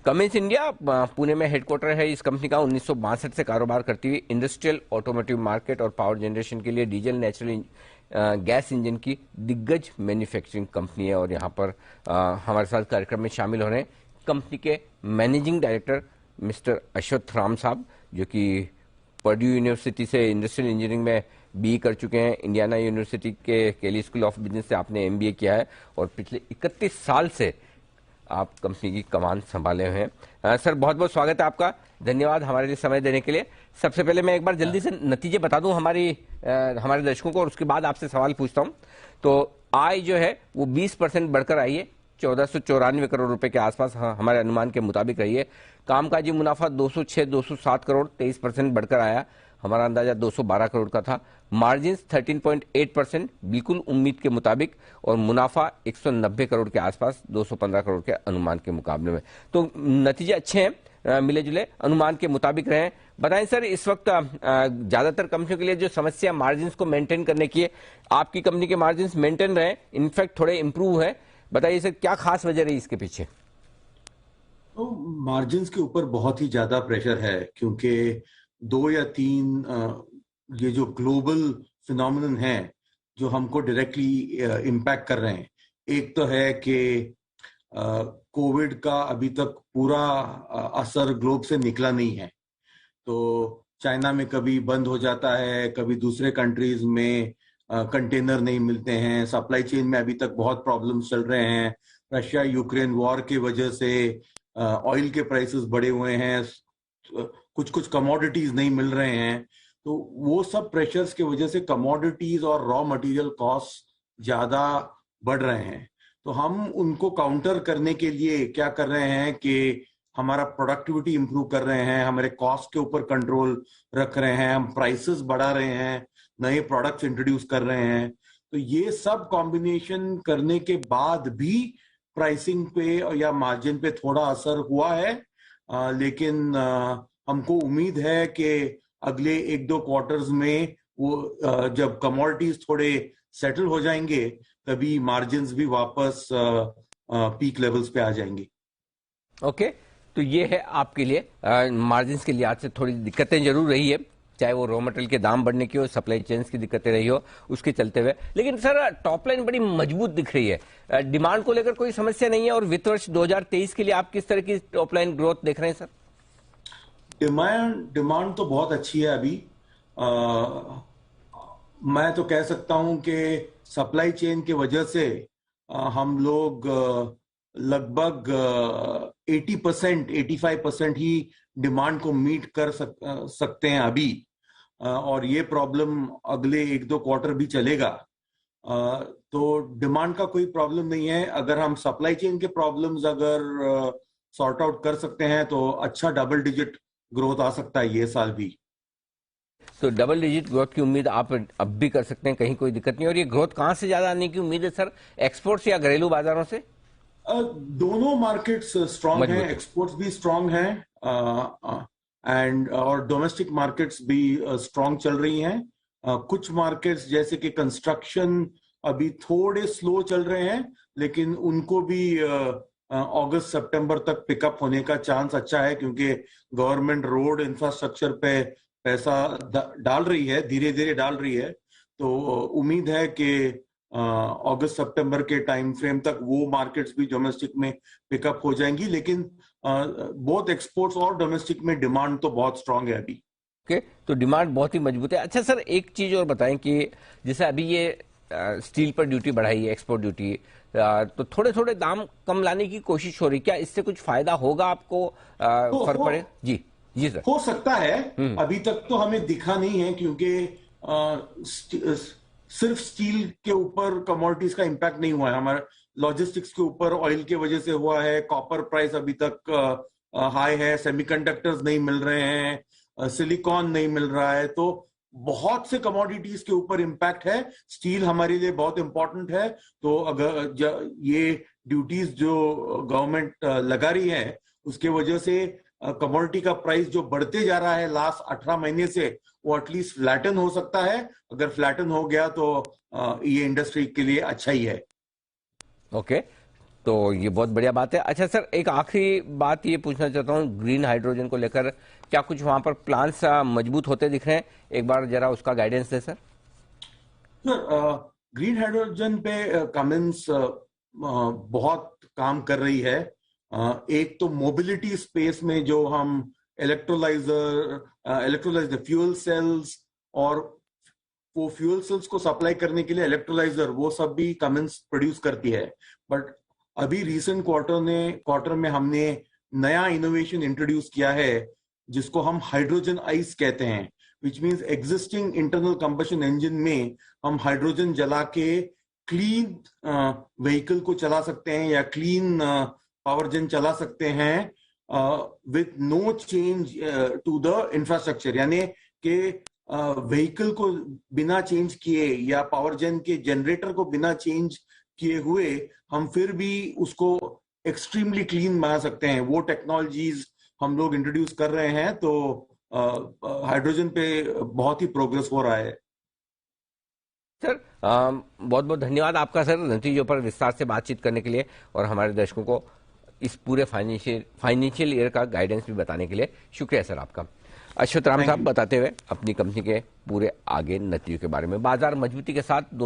Cummins India Pune में headquarter है इस कंपनी का। 1962 से कारोबार करती हुई इंडस्ट्रियल ऑटोमोटिव मार्केट और पावर जनरेशन के लिए डीजल नेचुरल गैस इंजन की दिग्गज मैन्युफैक्चरिंग कंपनी है। और यहाँ पर हमारे साथ कार्यक्रम में शामिल हो रहे हैं कंपनी के मैनेजिंग डायरेक्टर मिस्टर अश्वत्थ राम साहब, जो कि पर्ड्यू यूनिवर्सिटी से इंडस्ट्रियल इंजीनियरिंग में बीई कर चुके हैं। इंडियाना यूनिवर्सिटी के केली स्कूल ऑफ बिजनेस से आपने एमबीए किया है और पिछले 31 साल से आप कंपनी की कमान संभाले हुए हैं। सर, बहुत बहुत स्वागत है आपका। धन्यवाद हमारे लिए समय देने के लिए। सबसे पहले मैं एक बार जल्दी से नतीजे बता दूं हमारे दर्शकों को, और उसके बाद आपसे सवाल पूछता हूं। तो आय जो है वो 20% बढ़कर आई है, 1494 करोड़ रुपए के आसपास हमारे अनुमान के मुताबिक रही है। कामकाजी मुनाफा 206-207 करोड़ 23% बढ़कर आया। हमारा अंदाजा 212 करोड़ का था। मार्जिन 13.8%, बिल्कुल उम्मीद के मुताबिक। और मुनाफा 190 करोड़ के आसपास, 215 करोड़ के अनुमान के मुकाबले में। तो नतीजे अच्छे हैं, मिले जुले अनुमान के मुताबिक रहे। बताएं सर, इस वक्त ज्यादातर कंपनियों के लिए जो समस्या मार्जिन को मेंटेन करने की है, आपकी कंपनी के मार्जिन मेंटेन रहे, इनफैक्ट थोड़े इंप्रूव है। बताइए सर, क्या खास वजह रही इसके पीछे? तो मार्जिन्स के ऊपर बहुत ही ज्यादा प्रेशर है, क्योंकि 2 या 3 ये जो ग्लोबल फिनोमिनन है जो हमको डायरेक्टली इम्पैक्ट कर रहे हैं। एक तो है कि कोविड का अभी तक पूरा असर ग्लोब से निकला नहीं है। तो चाइना में कभी बंद हो जाता है, कभी दूसरे कंट्रीज में कंटेनर नहीं मिलते हैं, सप्लाई चेन में अभी तक बहुत प्रॉब्लम्स चल रहे हैं। रशिया यूक्रेन वॉर की वजह से ऑयल के प्राइसेस बढ़े हुए हैं, कुछ कुछ कमोडिटीज नहीं मिल रहे हैं। तो वो सब प्रेशर्स की वजह से कमोडिटीज और रॉ मटेरियल कॉस्ट ज्यादा बढ़ रहे हैं। तो हम उनको काउंटर करने के लिए क्या कर रहे हैं कि हमारा प्रोडक्टिविटी इंप्रूव कर रहे हैं, हमारे कॉस्ट के ऊपर कंट्रोल रख रहे हैं, हम प्राइसेस बढ़ा रहे हैं, नए प्रोडक्ट्स इंट्रोड्यूस कर रहे हैं। तो ये सब कॉम्बिनेशन करने के बाद भी प्राइसिंग पे या मार्जिन पे थोड़ा असर हुआ है। लेकिन हमको उम्मीद है कि अगले 1-2 क्वार्टर्स में वो जब कमोडिटीज थोड़े सेटल हो जाएंगे तभी मार्जिन्स भी वापस पीक लेवल्स पे आ जाएंगे। ओके, तो ये है आपके लिए मार्जिन्स के लिहाज से थोड़ी दिक्कतें जरूर रही है, चाहे वो रॉ मटेरियल के दाम बढ़ने की हो, सप्लाई चेन्स की दिक्कतें रही हो, उसके चलते हुए। लेकिन सर, टॉप लाइन बड़ी मजबूत दिख रही है, डिमांड को लेकर कोई समस्या नहीं है। और वित्त वर्ष 2023 के लिए आप किस तरह की टॉप लाइन ग्रोथ देख रहे हैं सर? डिमांड तो बहुत अच्छी है अभी। मैं तो कह सकता हूं कि सप्लाई चेन की वजह से हम लोग लगभग 80%, 85% ही डिमांड को मीट कर सकते हैं अभी। और ये प्रॉब्लम अगले 1-2 क्वार्टर भी चलेगा। तो डिमांड का कोई प्रॉब्लम नहीं है। अगर हम सप्लाई चेन के प्रॉब्लम्स अगर सॉर्ट आउट कर सकते हैं तो अच्छा डबल डिजिट ग्रोथ आ सकता है ये साल भी। तो डबल डिजिट ग्रोथ की उम्मीद आप अब भी कर सकते हैं, कहीं कोई दिक्कत नहीं। और ये ग्रोथ कहां से ज्यादा आने की उम्मीद है सर, एक्सपोर्ट्स या घरेलू बाजारों से? दोनों मार्केट्स स्ट्रांग हैं, एक्सपोर्ट्स भी स्ट्रांग हैं एंड और डोमेस्टिक मार्केट्स भी स्ट्रांग चल रही हैं। कुछ मार्केट्स जैसे कि कंस्ट्रक्शन अभी थोड़े स्लो चल रहे हैं, लेकिन उनको भी अगस्त सितंबर तक पिकअप होने का चांस अच्छा है, क्योंकि गवर्नमेंट रोड इंफ्रास्ट्रक्चर पे पैसा डाल रही है, धीरे धीरे डाल रही है। तो उम्मीद है कि अगस्त सितंबर के टाइम फ्रेम तक वो मार्केट्स भी डोमेस्टिक में पिकअप हो जाएंगी। लेकिन बोथ एक्सपोर्ट्स और डोमेस्टिक में डिमांड तो बहुत स्ट्रांग है अभी। ओके, तो डिमांड बहुत ही मजबूत है। अच्छा सर, एक चीज और बताएं कि जैसे अभी ये स्टील पर ड्यूटी बढ़ाई है, एक्सपोर्ट ड्यूटी, तो थोड़े थोड़े दाम कम लाने की कोशिश हो रही, क्या इससे कुछ फायदा होगा आपको, फर्क पड़े? जी जी सर। हो सकता है, अभी तक तो हमें दिखा नहीं है, क्योंकि सिर्फ स्टील के ऊपर कमोडिटीज का इम्पैक्ट नहीं हुआ है, हमारे लॉजिस्टिक्स के ऊपर ऑयल की वजह से हुआ है। कॉपर प्राइस अभी तक हाई है, सेमीकंडक्टर्स नहीं मिल रहे हैं, सिलिकॉन नहीं मिल रहा है। तो बहुत से कमोडिटीज के ऊपर इम्पैक्ट है। स्टील हमारे लिए बहुत इंपॉर्टेंट है। तो अगर ये ड्यूटीज जो गवर्नमेंट लगा रही है उसके वजह से कमोडिटी का प्राइस जो बढ़ते जा रहा है लास्ट 18 महीने से, वो एटलीस्ट फ्लैटन हो सकता है। अगर फ्लैटन हो गया तो ये इंडस्ट्री के लिए अच्छा ही है। ओके, तो ये बहुत बढ़िया बात है। अच्छा सर, एक आखिरी बात ये पूछना चाहता हूँ, ग्रीन हाइड्रोजन को लेकर क्या कुछ वहां पर प्लान्स मजबूत होते दिख रहे हैं? एक बार जरा उसका गाइडेंस दे सर। ग्रीन हाइड्रोजन पे कमिंस बहुत काम कर रही है। एक तो मोबिलिटी स्पेस में जो हम इलेक्ट्रोलाइजर फ्यूल सेल्स और वो फ्यूल सेल्स को सप्लाई करने के लिए इलेक्ट्रोलाइजर, वो सब भी कमिंस प्रोड्यूस करती है। बट अभी रिसेंट क्वार्टर में हमने नया इनोवेशन इंट्रोड्यूस किया है जिसको हम हाइड्रोजन आइस कहते हैं, which means existing internal combustion engine में हम हाइड्रोजन जला के क्लीन व्हीकल को चला सकते हैं या क्लीन पावर जेन चला सकते हैं with no change to the infrastructure. यानी कि व्हीकल को बिना चेंज किए या पावर जेन के जनरेटर को बिना चेंज किए हुए हम फिर भी उसको एक्सट्रीमली क्लीन बना सकते हैं। वो टेक्नोलॉजीज हम लोग इंट्रोड्यूस कर रहे हैं। तो हाइड्रोजन पे बहुत ही प्रोग्रेस हो रहा है। सर बहुत बहुत धन्यवाद आपका सर, नतीजों पर विस्तार से बातचीत करने के लिए और हमारे दर्शकों को इस पूरे फाइनेंशियल ईयर का गाइडेंस भी बताने के लिए शुक्रिया सर आपका। अश्वथ राम साहब बताते हुए अपनी कंपनी के पूरे आगे नतीजों के बारे में। बाजार मजबूती के साथ